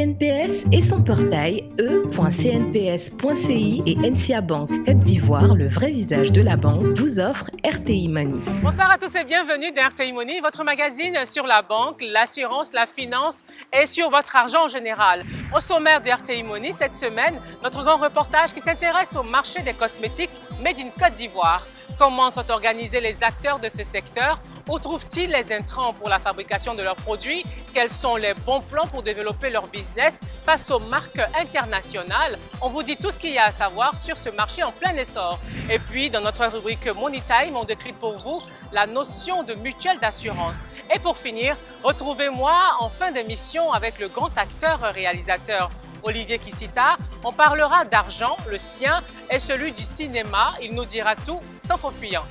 CNPS et son portail e.cnps.ci et NCA Bank Côte d'Ivoire, le vrai visage de la banque, vous offre RTI Money. Bonsoir à tous et bienvenue dans RTI Money, votre magazine sur la banque, l'assurance, la finance et sur votre argent en général. Au sommaire de RTI Money, cette semaine, notre grand reportage qui s'intéresse au marché des cosmétiques Made in Côte d'Ivoire. Comment sont organisés les acteurs de ce secteur? Où trouvent-ils les intrants pour la fabrication de leurs produits? Quels sont les bons plans pour développer leur business face aux marques internationales? On vous dit tout ce qu'il y a à savoir sur ce marché en plein essor. Et puis, dans notre rubrique Money Time, on décrit pour vous la notion de mutuelle d'assurance. Et pour finir, retrouvez-moi en fin d'émission avec le grand acteur-réalisateur Olivier Kissita. On parlera d'argent, le sien et celui du cinéma. Il nous dira tout sans faux fuyant.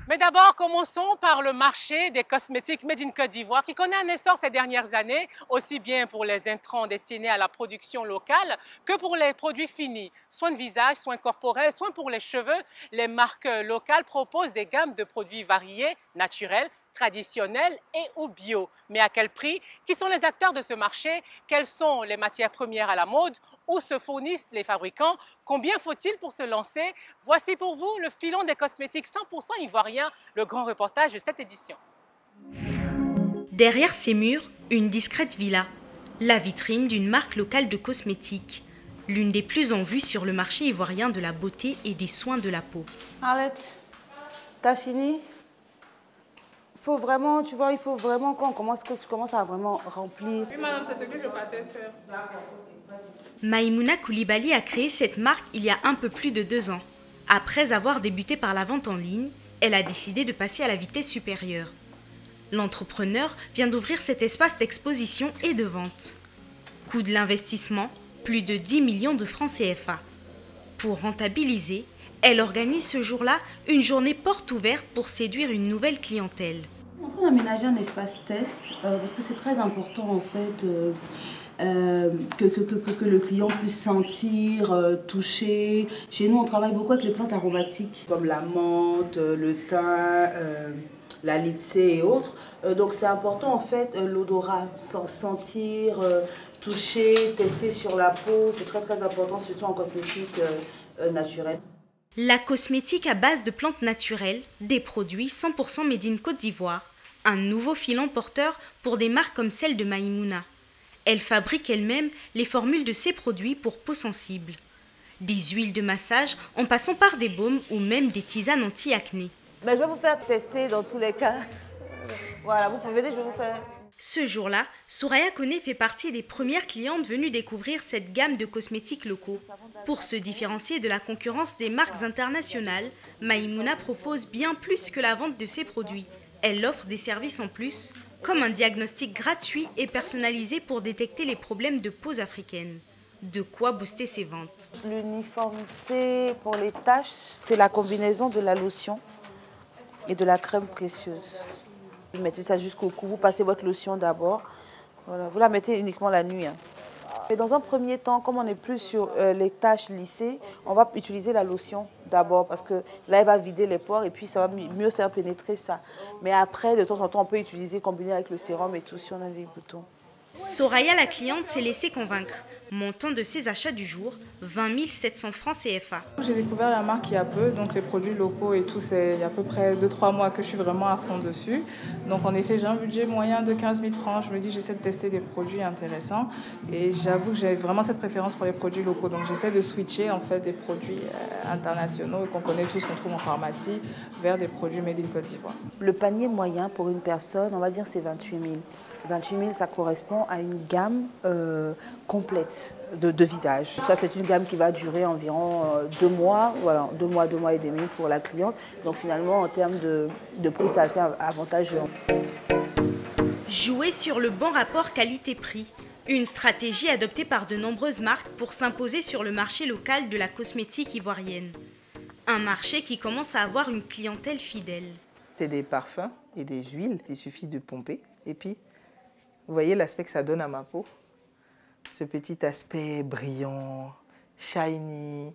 Mais d'abord, commençons par le marché des cosmétiques Made in Côte d'Ivoire qui connaît un essor ces dernières années, aussi bien pour les intrants destinés à la production locale que pour les produits finis. Soins de visage, soins corporels, soins pour les cheveux, les marques locales proposent des gammes de produits variés, naturels, traditionnels et ou bio. Mais à quel prix? Qui sont les acteurs de ce marché? Quelles sont les matières premières à la mode? Où se fournissent les fabricants? Combien faut-il pour se lancer? Voici pour vous le filon des cosmétiques 100% ivoiriens, le grand reportage de cette édition. Derrière ces murs, une discrète villa, la vitrine d'une marque locale de cosmétiques, l'une des plus en vue sur le marché ivoirien de la beauté et des soins de la peau. Arlette, t'as fini? Faut vraiment, tu vois, il faut vraiment qu'on commence, que tu commences à vraiment remplir. Oui, madame, c'est ce que je partais faire. Maïmouna Koulibaly a créé cette marque il y a un peu plus de 2 ans. Après avoir débuté par la vente en ligne, elle a décidé de passer à la vitesse supérieure. L'entrepreneur vient d'ouvrir cet espace d'exposition et de vente. Coût de l'investissement, plus de 10 millions de francs CFA. Pour rentabiliser, elle organise ce jour-là une journée porte ouverte pour séduire une nouvelle clientèle. On est en train d'aménager un espace test parce que c'est très important en fait que le client puisse sentir, toucher. Chez nous, on travaille beaucoup avec les plantes aromatiques comme la menthe, le thym, la lycée et autres. Donc c'est important en fait l'odorat, sentir, toucher, tester sur la peau. C'est très très important surtout en cosmétique naturelle. La cosmétique à base de plantes naturelles, des produits 100% made in Côte d'Ivoire, un nouveau filon porteur pour des marques comme celle de Maïmouna. Elle fabrique elle-même les formules de ses produits pour peau sensible. Des huiles de massage en passant par des baumes ou même des tisanes anti-acné. Mais je vais vous faire tester dans tous les cas. Voilà, vous pouvez venir, je vais vous faire... Ce jour-là, Souraya Koné fait partie des premières clientes venues découvrir cette gamme de cosmétiques locaux. Pour se différencier de la concurrence des marques internationales, Maïmouna propose bien plus que la vente de ses produits. Elle offre des services en plus, comme un diagnostic gratuit et personnalisé pour détecter les problèmes de peau africaine. De quoi booster ses ventes. L'uniformité pour les taches, c'est la combinaison de la lotion et de la crème précieuse. Vous mettez ça jusqu'au cou, vous passez votre lotion d'abord. Voilà, vous la mettez uniquement la nuit. Et dans un premier temps, comme on n'est plus sur les taches lissées, on va utiliser la lotion d'abord parce que là, elle va vider les pores et puis ça va mieux faire pénétrer ça. Mais après, de temps en temps, on peut utiliser, combiner avec le sérum et tout si on a des boutons. Soraya, la cliente, s'est laissée convaincre. Montant de ses achats du jour, 20 700 francs CFA. J'ai découvert la marque il y a peu, donc les produits locaux et tout, c'est il y a à peu près 2-3 mois que je suis vraiment à fond dessus. Donc en effet, j'ai un budget moyen de 15 000 francs. Je me dis, j'essaie de tester des produits intéressants. Et j'avoue que j'ai vraiment cette préférence pour les produits locaux. Donc j'essaie de switcher en fait des produits internationaux qu'on connaît tous, qu'on trouve en pharmacie, vers des produits made in Côte d'Ivoire. Le panier moyen pour une personne, on va dire, c'est 28 000. 28 000, ça correspond à une gamme complète de visage. Ça, c'est une gamme qui va durer environ 2 mois, voilà, 2 mois et demi pour la cliente. Donc finalement, en termes de prix, c'est assez avantageux. Jouer sur le bon rapport qualité-prix, une stratégie adoptée par de nombreuses marques pour s'imposer sur le marché local de la cosmétique ivoirienne. Un marché qui commence à avoir une clientèle fidèle. C'est des parfums et des huiles, il suffit de pomper et puis vous voyez l'aspect que ça donne à ma peau, ce petit aspect brillant, shiny,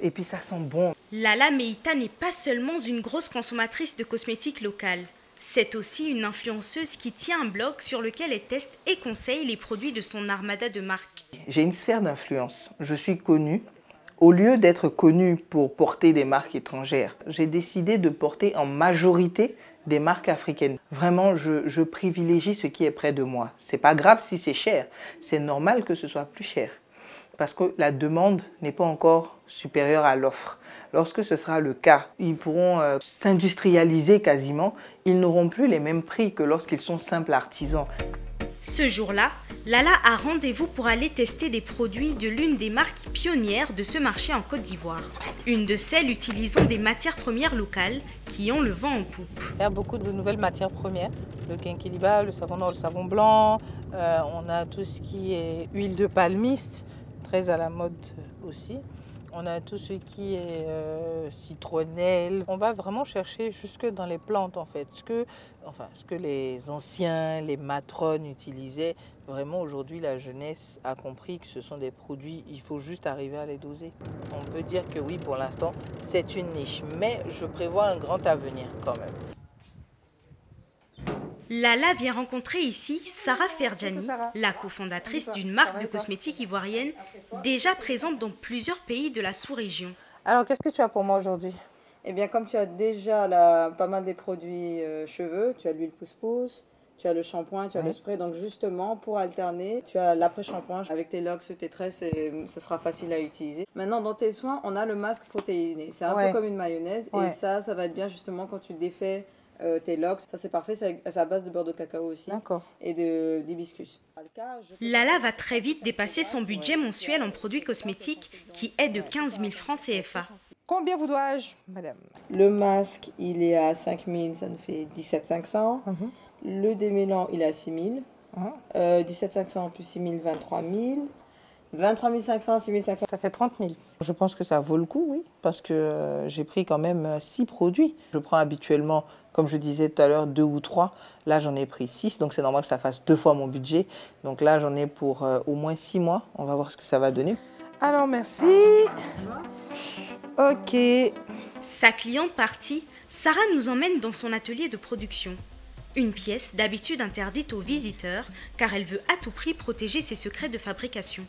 et puis ça sent bon. Lala Meïta n'est pas seulement une grosse consommatrice de cosmétiques locales. C'est aussi une influenceuse qui tient un blog sur lequel elle teste et conseille les produits de son armada de marques. J'ai une sphère d'influence. Je suis connue. Au lieu d'être connue pour porter des marques étrangères, j'ai décidé de porter en majorité des marques africaines. Vraiment, je privilégie ce qui est près de moi. C'est pas grave si c'est cher. C'est normal que ce soit plus cher. Parce que la demande n'est pas encore supérieure à l'offre. Lorsque ce sera le cas, ils pourront s'industrialiser quasiment. Ils n'auront plus les mêmes prix que lorsqu'ils sont simples artisans. Ce jour-là, Lala a rendez-vous pour aller tester des produits de l'une des marques pionnières de ce marché en Côte d'Ivoire. Une de celles utilisant des matières premières locales qui ont le vent en poupe. Il y a beaucoup de nouvelles matières premières. Le quinquiliba, le savon noir, le savon blanc. On a tout ce qui est huile de palmiste, très à la mode aussi. On a tout ce qui est citronnelle. On va vraiment chercher jusque dans les plantes en fait. Ce que les anciens, les matrones utilisaient. Vraiment aujourd'hui la jeunesse a compris que ce sont des produits, il faut juste arriver à les doser. On peut dire que oui, pour l'instant c'est une niche, mais je prévois un grand avenir quand même. Lala vient rencontrer ici Sarah Ferjani, la cofondatrice d'une marque de cosmétiques ivoirienne déjà présente dans plusieurs pays de la sous-région. Alors, qu'est-ce que tu as pour moi aujourd'hui? Eh bien, comme tu as déjà pas mal des produits cheveux, tu as l'huile pousse-pousse, tu as le shampoing, tu as le spray. Donc, justement, pour alterner, tu as l'après-shampoing avec tes locks, tes tresses, et ce sera facile à utiliser. Maintenant, dans tes soins, on a le masque protéiné. C'est un peu comme une mayonnaise. Et ça va être bien justement quand tu défais tes locks. Ça, c'est parfait. C'est à base de beurre de cacao aussi. Et d'hibiscus. Lala va très vite dépasser son budget mensuel en produits cosmétiques qui est de 15 000 francs CFA. Combien vous dois-je, madame? Le masque, il est à 5 000, ça nous fait 17 500. Le démêlant, il est à 6 000. 17 500 plus 6 000, 23 000. 23 500, 6 500. Ça fait 30 000. Je pense que ça vaut le coup, oui, parce que j'ai pris quand même 6 produits. Je prends habituellement, comme je disais tout à l'heure, 2 ou 3. Là, j'en ai pris 6, donc c'est normal que ça fasse 2 fois mon budget. Donc là, j'en ai pour au moins 6 mois. On va voir ce que ça va donner. Alors, merci. Ok. Sa cliente partie, Sarah nous emmène dans son atelier de production. Une pièce d'habitude interdite aux visiteurs, car elle veut à tout prix protéger ses secrets de fabrication.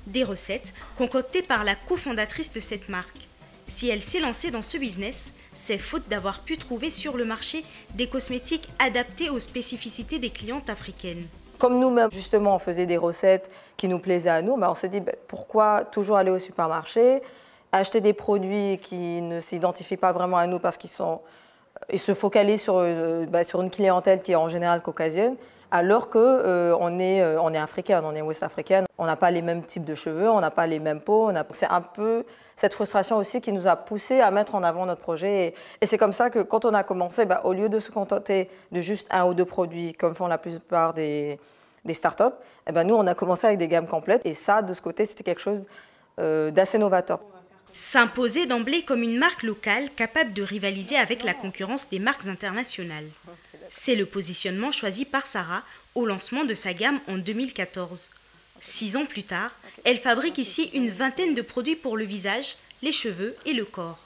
Des recettes concoctées par la cofondatrice de cette marque. Si elle s'est lancée dans ce business, c'est faute d'avoir pu trouver sur le marché des cosmétiques adaptés aux spécificités des clientes africaines. Comme nous-mêmes, justement, on faisait des recettes qui nous plaisaient à nous, on s'est dit pourquoi toujours aller au supermarché, acheter des produits qui ne s'identifient pas vraiment à nous parce qu'ils se focalisent sur une clientèle qui est en général caucasienne, alors qu'on est africaine, on est ouest-africaine. On n'a pas les mêmes types de cheveux, on n'a pas les mêmes peaux. C'est un peu cette frustration aussi qui nous a poussé à mettre en avant notre projet. Et c'est comme ça que quand on a commencé, au lieu de se contenter de juste 1 ou 2 produits, comme font la plupart des startups, nous, on a commencé avec des gammes complètes. Et ça, de ce côté, c'était quelque chose d'assez novateur. S'imposer d'emblée comme une marque locale capable de rivaliser avec la concurrence des marques internationales. C'est le positionnement choisi par Sarah au lancement de sa gamme en 2014. 6 ans plus tard, elle fabrique ici une vingtaine de produits pour le visage, les cheveux et le corps.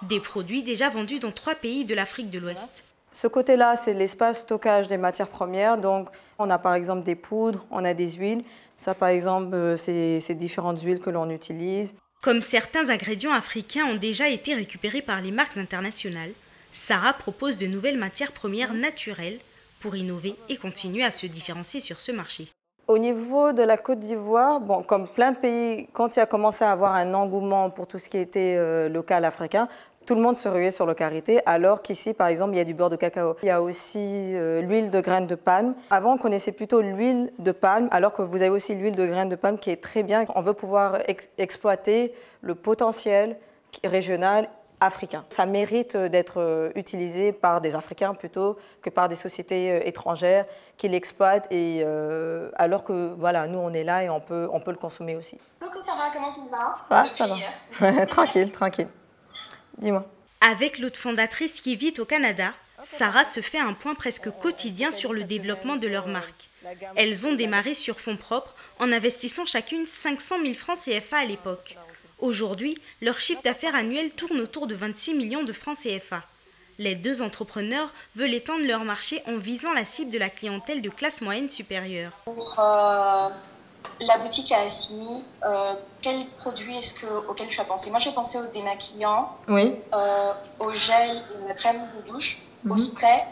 Des produits déjà vendus dans 3 pays de l'Afrique de l'Ouest. Ce côté-là, c'est l'espace stockage des matières premières. Donc, on a par exemple des poudres, on a des huiles. Ça, par exemple, c'est différentes huiles que l'on utilise. Comme certains ingrédients africains ont déjà été récupérés par les marques internationales, Sarah propose de nouvelles matières premières naturelles pour innover et continuer à se différencier sur ce marché. Au niveau de la Côte d'Ivoire, comme plein de pays, quand il a commencé à avoir un engouement pour tout ce qui était local africain, tout le monde se ruait sur le karité, alors qu'ici, par exemple, il y a du beurre de cacao. Il y a aussi l'huile de graines de palme. Avant, on connaissait plutôt l'huile de palme, alors que vous avez aussi l'huile de graines de palme qui est très bien. On veut pouvoir exploiter le potentiel régional africain. Ça mérite d'être utilisé par des Africains plutôt que par des sociétés étrangères qui l'exploitent, et alors que voilà, nous, on est là et on peut le consommer aussi. Coucou Sarah, comment ça va? Ça va. Tranquille, tranquille. Dis-moi. Avec l'autre fondatrice qui vit au Canada, Sarah se fait un point presque quotidien sur le développement de leur marque. Elles ont démarré sur fonds propres en investissant chacune 500 000 francs CFA à l'époque. Aujourd'hui, leur chiffre d'affaires annuel tourne autour de 26 millions de francs CFA. Les deux entrepreneurs veulent étendre leur marché en visant la cible de la clientèle de classe moyenne supérieure. Pour la boutique à Assigny, quel produit auquel tu as pensé? Moi, j'ai pensé au démaquillant, Oui. au gel, la crème de douche, au spray,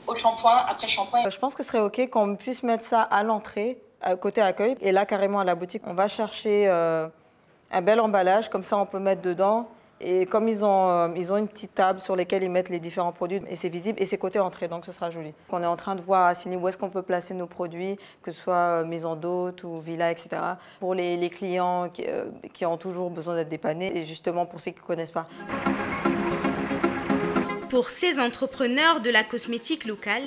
au shampoing, après shampoing. Je pense que ce serait OK qu'on puisse mettre ça à l'entrée, côté accueil. Et là, carrément, à la boutique, on va chercher un bel emballage. Comme ça, on peut mettre dedans. Et comme ils ont une petite table sur laquelle ils mettent les différents produits, et c'est visible, et c'est côté entrée, donc ce sera joli. On est en train de voir à Assigny où est-ce qu'on peut placer nos produits, que ce soit maison d'hôtes ou villa, etc. Pour les clients qui ont toujours besoin d'être dépannés, et justement pour ceux qui ne connaissent pas. Pour ces entrepreneurs de la cosmétique locale,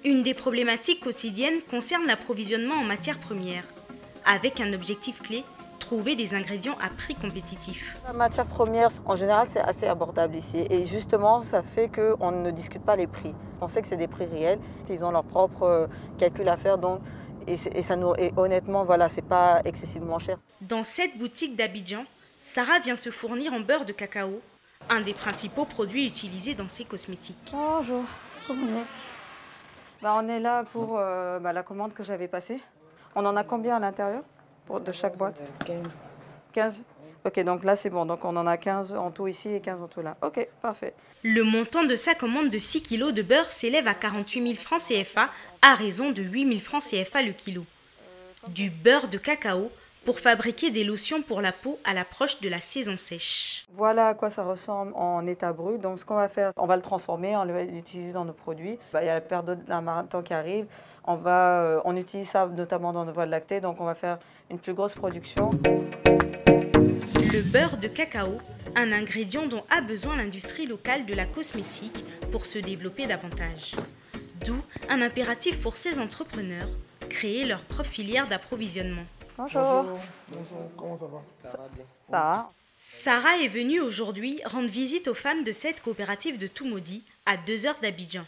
une des problématiques quotidiennes concerne l'approvisionnement en matières premières, avec un objectif clé: trouver des ingrédients à prix compétitif. La matière première, en général, c'est assez abordable ici. Et justement, ça fait qu'on ne discute pas les prix. On sait que c'est des prix réels. Ils ont leurs propres calculs à faire. Donc, et honnêtement, voilà, c'est pas excessivement cher. Dans cette boutique d'Abidjan, Sarah vient se fournir en beurre de cacao, un des principaux produits utilisés dans ses cosmétiques. Bonjour, on est là pour la commande que j'avais passée. On en a combien à l'intérieur de chaque boîte? 15. 15? Ok, donc là c'est bon. Donc on en a 15 en tout ici et 15 en tout là. Ok, parfait. Le montant de sa commande de 6 kg de beurre s'élève à 48 000 francs CFA à raison de 8 000 francs CFA le kilo. Du beurre de cacao pour fabriquer des lotions pour la peau à l'approche de la saison sèche. Voilà à quoi ça ressemble en état brut. Donc ce qu'on va faire, on va le transformer, on va l'utiliser dans nos produits. Il y a la période d'amaranthant qui arrive. On utilise ça notamment dans nos voiles lactées, donc on va faire une plus grosse production. Le beurre de cacao, un ingrédient dont a besoin l'industrie locale de la cosmétique pour se développer davantage. D'où un impératif pour ces entrepreneurs, créer leur propre filière d'approvisionnement. Bonjour. Bonjour, comment ça va? Ça va bien. Ça va. Sarah est venue aujourd'hui rendre visite aux femmes de cette coopérative de Toumoudi, à 2 heures d'Abidjan.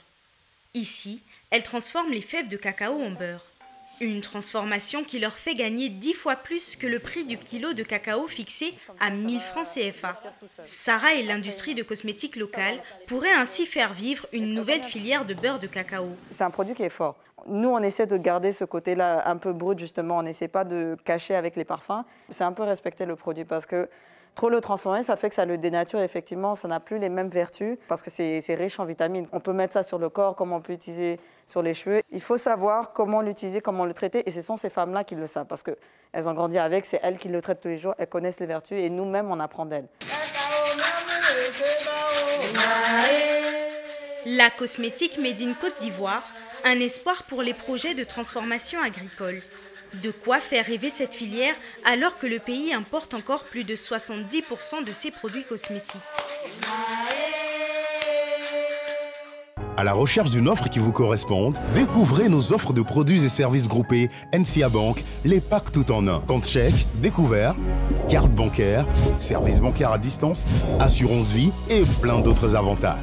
Ici, elle transforme les fèves de cacao en beurre. Une transformation qui leur fait gagner 10 fois plus que le prix du kilo de cacao fixé à 1000 francs CFA. Sarah et l'industrie de cosmétiques locale pourraient ainsi faire vivre une nouvelle filière de beurre de cacao. C'est un produit qui est fort. Nous, on essaie de garder ce côté-là un peu brut, justement. On n'essaie pas de cacher avec les parfums. C'est un peu respecter le produit parce que trop le transformer, ça fait que ça le dénature. Effectivement, ça n'a plus les mêmes vertus parce que c'est riche en vitamines. On peut mettre ça sur le corps comme on peut l'utiliser sur les cheveux. Il faut savoir comment l'utiliser, comment le traiter. Et ce sont ces femmes-là qui le savent parce qu'elles ont grandi avec. C'est elles qui le traitent tous les jours. Elles connaissent les vertus et nous-mêmes, on apprend d'elles. La cosmétique Made in Côte d'Ivoire, un espoir pour les projets de transformation agricole. De quoi faire rêver cette filière alors que le pays importe encore plus de 70% de ses produits cosmétiques. À la recherche d'une offre qui vous corresponde, découvrez nos offres de produits et services groupés NCA Bank, les packs tout en un. Compte chèque, découvert, carte bancaire, service bancaire à distance, assurance vie et plein d'autres avantages.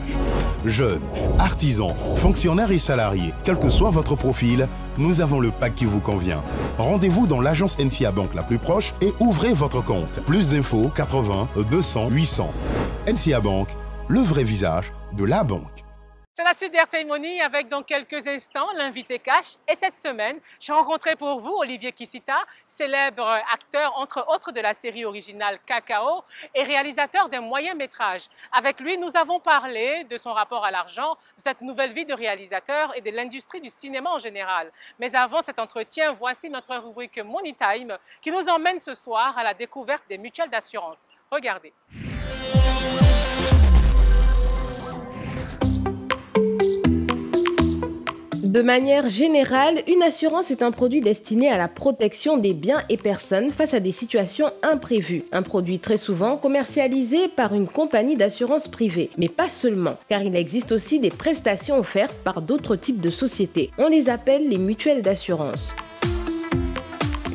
Jeunes, artisans, fonctionnaires et salariés, quel que soit votre profil, nous avons le pack qui vous convient. Rendez-vous dans l'agence NCA Bank la plus proche et ouvrez votre compte. Plus d'infos 80 200 800. NCA Bank, le vrai visage de la banque. C'est la suite d'RTI Money avec dans quelques instants l'invité cash. Et cette semaine, j'ai rencontré pour vous Olivier Kissita, célèbre acteur entre autres de la série originale Cacao et réalisateur d'un moyen métrage. Avec lui, nous avons parlé de son rapport à l'argent, de cette nouvelle vie de réalisateur et de l'industrie du cinéma en général. Mais avant cet entretien, voici notre rubrique Money Time qui nous emmène ce soir à la découverte des mutuelles d'assurance. Regardez. De manière générale, une assurance est un produit destiné à la protection des biens et personnes face à des situations imprévues. Un produit très souvent commercialisé par une compagnie d'assurance privée. Mais pas seulement, car il existe aussi des prestations offertes par d'autres types de sociétés. On les appelle les mutuelles d'assurance.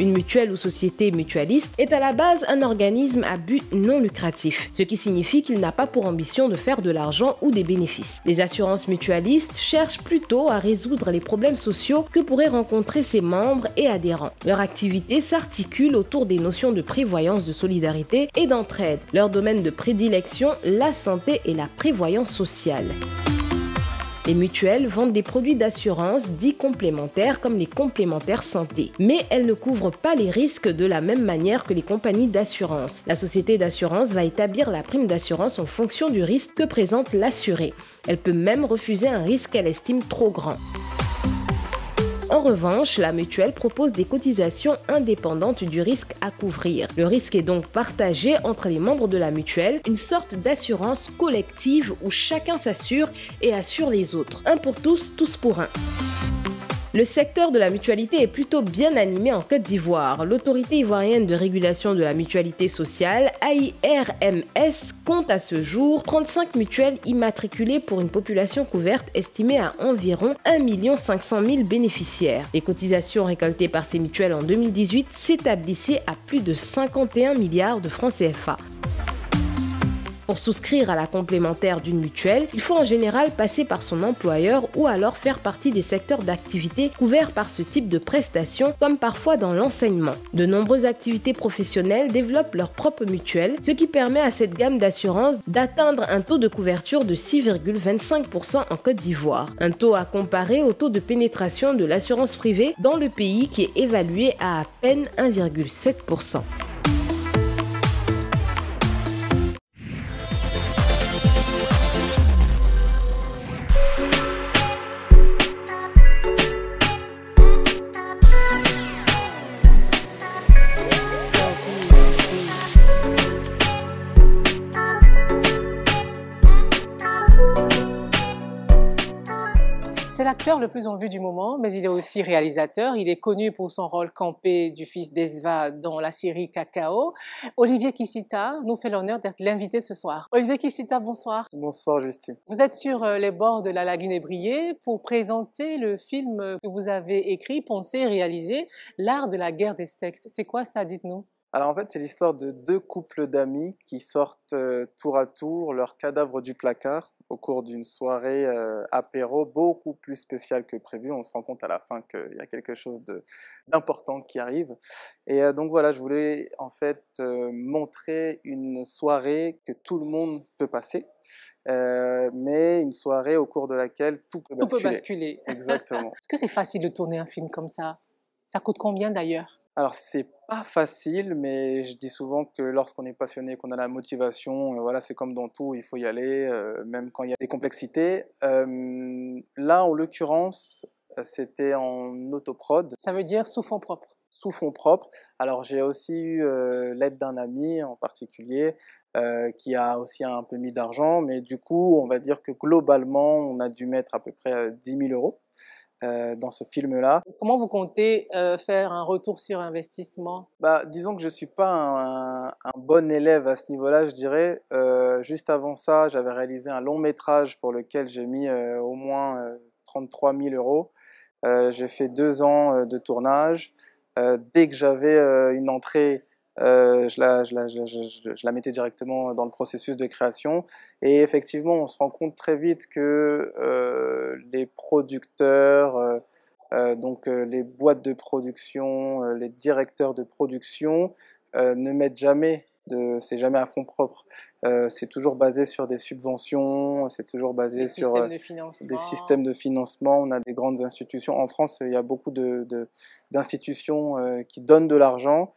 Une mutuelle ou société mutualiste est à la base un organisme à but non lucratif, ce qui signifie qu'il n'a pas pour ambition de faire de l'argent ou des bénéfices. Les assurances mutualistes cherchent plutôt à résoudre les problèmes sociaux que pourraient rencontrer ses membres et adhérents. Leur activité s'articule autour des notions de prévoyance, de solidarité et d'entraide. Leur domaine de prédilection, la santé et la prévoyance sociale. Les mutuelles vendent des produits d'assurance dits complémentaires comme les complémentaires santé. Mais elles ne couvrent pas les risques de la même manière que les compagnies d'assurance. La société d'assurance va établir la prime d'assurance en fonction du risque que présente l'assuré. Elle peut même refuser un risque qu'elle estime trop grand. En revanche, la mutuelle propose des cotisations indépendantes du risque à couvrir. Le risque est donc partagé entre les membres de la mutuelle, une sorte d'assurance collective où chacun s'assure et assure les autres. Un pour tous, tous pour un. Le secteur de la mutualité est plutôt bien animé en Côte d'Ivoire. L'autorité ivoirienne de régulation de la mutualité sociale, AIRMS, compte à ce jour 35 mutuelles immatriculées pour une population couverte estimée à environ 1 500 000 bénéficiaires. Les cotisations récoltées par ces mutuelles en 2018 s'établissaient à plus de 51 milliards de francs CFA. Pour souscrire à la complémentaire d'une mutuelle, il faut en général passer par son employeur ou alors faire partie des secteurs d'activité couverts par ce type de prestations, comme parfois dans l'enseignement. De nombreuses activités professionnelles développent leur propre mutuelle, ce qui permet à cette gamme d'assurance d'atteindre un taux de couverture de 6,25% en Côte d'Ivoire. Un taux à comparer au taux de pénétration de l'assurance privée dans le pays qui est évalué à peine 1,7%. C'est l'acteur le plus en vue du moment, mais il est aussi réalisateur. Il est connu pour son rôle campé du fils d'Esva dans la série Cacao. Olivier Kissita nous fait l'honneur d'être l'invité ce soir. Olivier Kissita, bonsoir. Bonsoir Justine. Vous êtes sur les bords de la lagune ébriée pour présenter le film que vous avez écrit, pensé, réalisé, L'art de la guerre des sexes. C'est quoi ça, dites-nous? Alors en fait, c'est l'histoire de deux couples d'amis qui sortent tour à tour leurs cadavres du placard au cours d'une soirée apéro beaucoup plus spéciale que prévu. On se rend compte à la fin qu'il y a quelque chose d'important qui arrive. Et donc voilà, je voulais en fait montrer une soirée que tout le monde peut passer, mais une soirée au cours de laquelle tout peut basculer. Tout peut basculer. Exactement. Est-ce que c'est facile de tourner un film comme ça? Ça coûte combien d'ailleurs? Alors, c'est pas facile, mais je dis souvent que lorsqu'on est passionné, qu'on a la motivation, voilà, c'est comme dans tout, il faut y aller, même quand il y a des complexités. Là, en l'occurrence, c'était en autoprod. Ça veut dire sous fonds propres? Sous fonds propres. Alors, j'ai aussi eu l'aide d'un ami en particulier, qui a aussi un peu mis d'argent, mais du coup, on va dire que globalement, on a dû mettre à peu près 10 000 euros. Dans ce film-là. Comment vous comptez faire un retour sur investissement? Disons que je ne suis pas un bon élève à ce niveau-là, je dirais. Juste avant ça, j'avais réalisé un long métrage pour lequel j'ai mis au moins 33 000 euros. J'ai fait 2 ans de tournage. Dès que j'avais une entrée, je la mettais directement dans le processus de création, et effectivement on se rend compte très vite que les producteurs, donc les boîtes de production, les directeurs de production ne mettent jamais c'est jamais à fonds propres, c'est toujours basé sur des subventions, c'est toujours basé sur des systèmes de financement. On a des grandes institutions en France, il y a beaucoup d'institutions qui donnent de l'argent.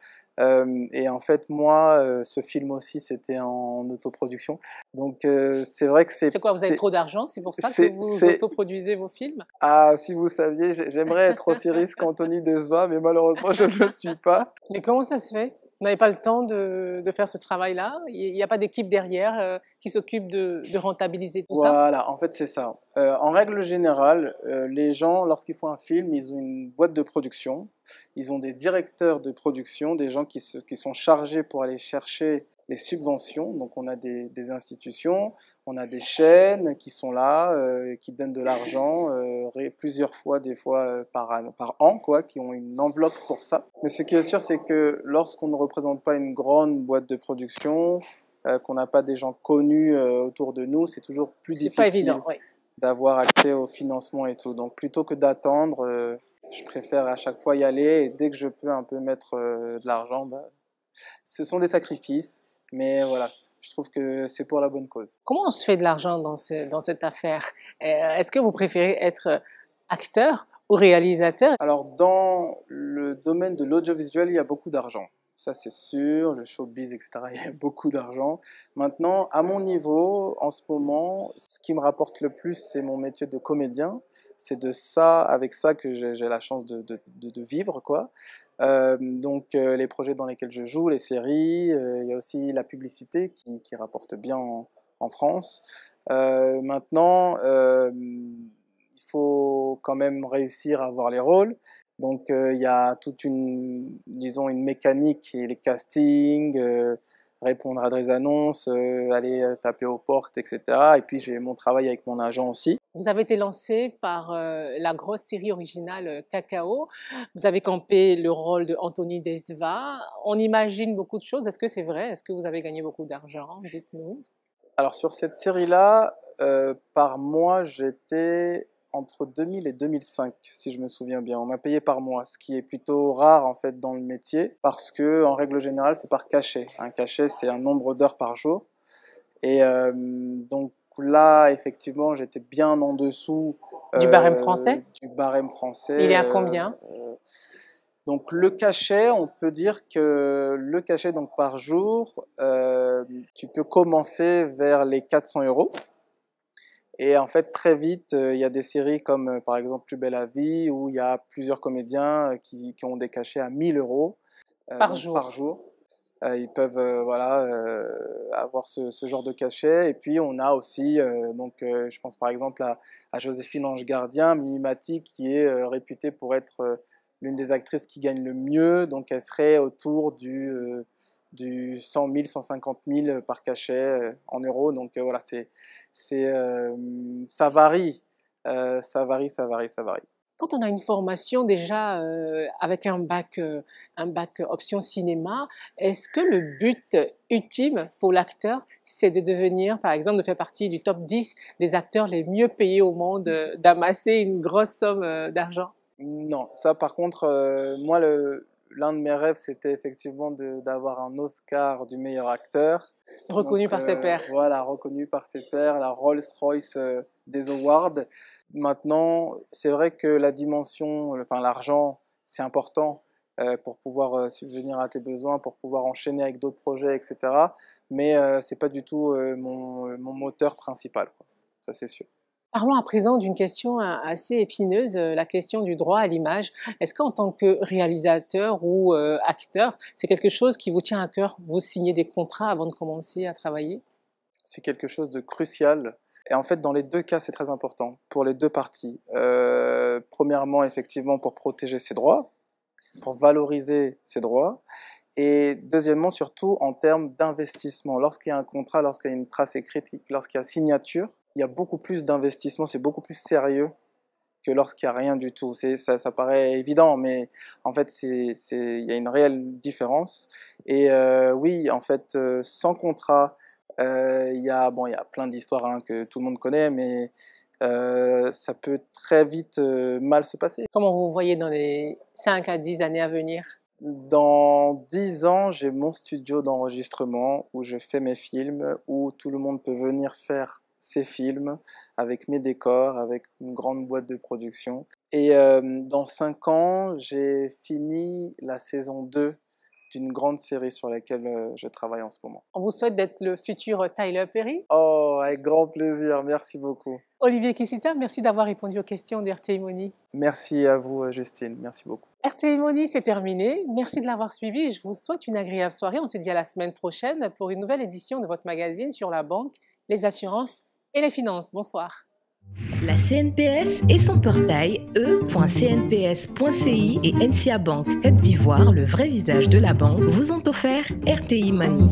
Et en fait, moi, ce film aussi, c'était en autoproduction. Donc, c'est vrai que c'est... C'est quoi, vous avez trop d'argent? C'est pour ça que vous autoproduisez vos films? Ah, si vous saviez, j'aimerais être aussi riche qu'Anthony Desva, mais malheureusement, je ne le suis pas. Mais comment ça se fait? Vous n'avez pas le temps de faire ce travail-là? Il n'y a pas d'équipe derrière qui s'occupe de rentabiliser tout ça? Voilà, en fait, c'est ça. En règle générale, les gens, lorsqu'ils font un film, ils ont une boîte de production, ils ont des directeurs de production, des gens qui sont chargés pour aller chercher les subventions. Donc, on a des institutions, on a des chaînes qui sont là, qui donnent de l'argent plusieurs fois, des fois par an, quoi, qui ont une enveloppe pour ça. Mais ce qui est sûr, c'est que lorsqu'on ne représente pas une grande boîte de production, qu'on n'a pas des gens connus autour de nous, c'est toujours plus difficile d'avoir accès au financement et tout. Donc, plutôt que d'attendre, je préfère à chaque fois y aller, et dès que je peux un peu mettre de l'argent, ce sont des sacrifices. Mais voilà, je trouve que c'est pour la bonne cause. Comment on se fait de l'argent dans cette affaire? Est-ce que vous préférez être acteur ou réalisateur? Alors, dans le domaine de l'audiovisuel, il y a beaucoup d'argent. Ça, c'est sûr, le showbiz, etc., il y a beaucoup d'argent. Maintenant, à mon niveau, en ce moment, ce qui me rapporte le plus, c'est mon métier de comédien. C'est avec ça que j'ai la chance de vivre, quoi. Donc, les projets dans lesquels je joue, les séries, il y a aussi la publicité qui rapporte bien en France. Maintenant, il faut quand même réussir à avoir les rôles. Donc, il y a toute une mécanique, et les castings, répondre à des annonces, aller taper aux portes, etc. Et puis, j'ai mon travail avec mon agent aussi. Vous avez été lancé par la grosse série originale Cacao. Vous avez campé le rôle de Anthony Desva. On imagine beaucoup de choses. Est-ce que c'est vrai? Est-ce que vous avez gagné beaucoup d'argent? Dites-nous. Alors, sur cette série-là, par mois, j'étais entre 2000 et 2005, si je me souviens bien. On m'a payé par mois, ce qui est plutôt rare en fait dans le métier, parce que en règle générale, c'est par cachet. Un cachet, c'est un nombre d'heures par jour. Et donc là, effectivement, j'étais bien en dessous du barème français. Du barème français. Il est à combien? Donc le cachet, on peut dire que le cachet donc par jour, tu peux commencer vers les 400 €. Et en fait, très vite, il y a des séries comme, par exemple, Plus belle la vie, où il y a plusieurs comédiens qui ont des cachets à 1000 € par jour. Ils peuvent avoir ce genre de cachet. Et puis, on a aussi, je pense par exemple à Joséphine Ange Gardien, Mimimati, qui est réputée pour être l'une des actrices qui gagne le mieux. Donc, elle serait autour du 100 000, 150 000 par cachet en euros. Donc, voilà, ça varie. Ça varie. Quand on a une formation déjà avec un bac option cinéma, est-ce que le but ultime pour l'acteur, c'est de devenir, par exemple, de faire partie du top 10 des acteurs les mieux payés au monde, d'amasser une grosse somme d'argent? Non, ça par contre, moi, l'un de mes rêves, c'était effectivement d'avoir un Oscar du meilleur acteur. Reconnu par ses pairs. Voilà, reconnu par ses pairs, la Rolls-Royce des awards. Maintenant, c'est vrai que l'argent, c'est important pour pouvoir subvenir à tes besoins, pour pouvoir enchaîner avec d'autres projets, etc. Mais c'est pas du tout mon moteur principal, quoi. Ça, c'est sûr. Parlons à présent d'une question assez épineuse, la question du droit à l'image. Est-ce qu'en tant que réalisateur ou acteur, c'est quelque chose qui vous tient à cœur? Vous signez des contrats avant de commencer à travailler? C'est quelque chose de crucial. Et en fait, dans les deux cas, c'est très important, pour les deux parties. Premièrement, effectivement, pour protéger ses droits, pour valoriser ses droits. Et deuxièmement, surtout en termes d'investissement. Lorsqu'il y a un contrat, lorsqu'il y a une trace écrite, lorsqu'il y a signature, il y a beaucoup plus d'investissement, c'est beaucoup plus sérieux que lorsqu'il n'y a rien du tout. Ça paraît évident, mais en fait, il y a une réelle différence. Et oui, en fait, sans contrat, il y a plein d'histoires que tout le monde connaît, mais ça peut très vite mal se passer. Comment vous voyez dans les 5 à 10 années à venir? Dans 10 ans, j'ai mon studio d'enregistrement où je fais mes films, où tout le monde peut venir faire ces films avec mes décors, avec une grande boîte de production. Et dans 5 ans, j'ai fini la saison 2 d'une grande série sur laquelle je travaille en ce moment. On vous souhaite d'être le futur Tyler Perry. Oh, avec grand plaisir, merci beaucoup. Olivier Kissita, merci d'avoir répondu aux questions de RTI Money. Merci à vous, Justine, merci beaucoup. RTI Money, c'est terminé. Merci de l'avoir suivi. Je vous souhaite une agréable soirée. On se dit à la semaine prochaine pour une nouvelle édition de votre magazine sur la banque, les assurances et les finances. Bonsoir. La CNPS et son portail e.cnps.ci et NCA Bank Côte d'Ivoire, le vrai visage de la banque, vous ont offert RTI Money.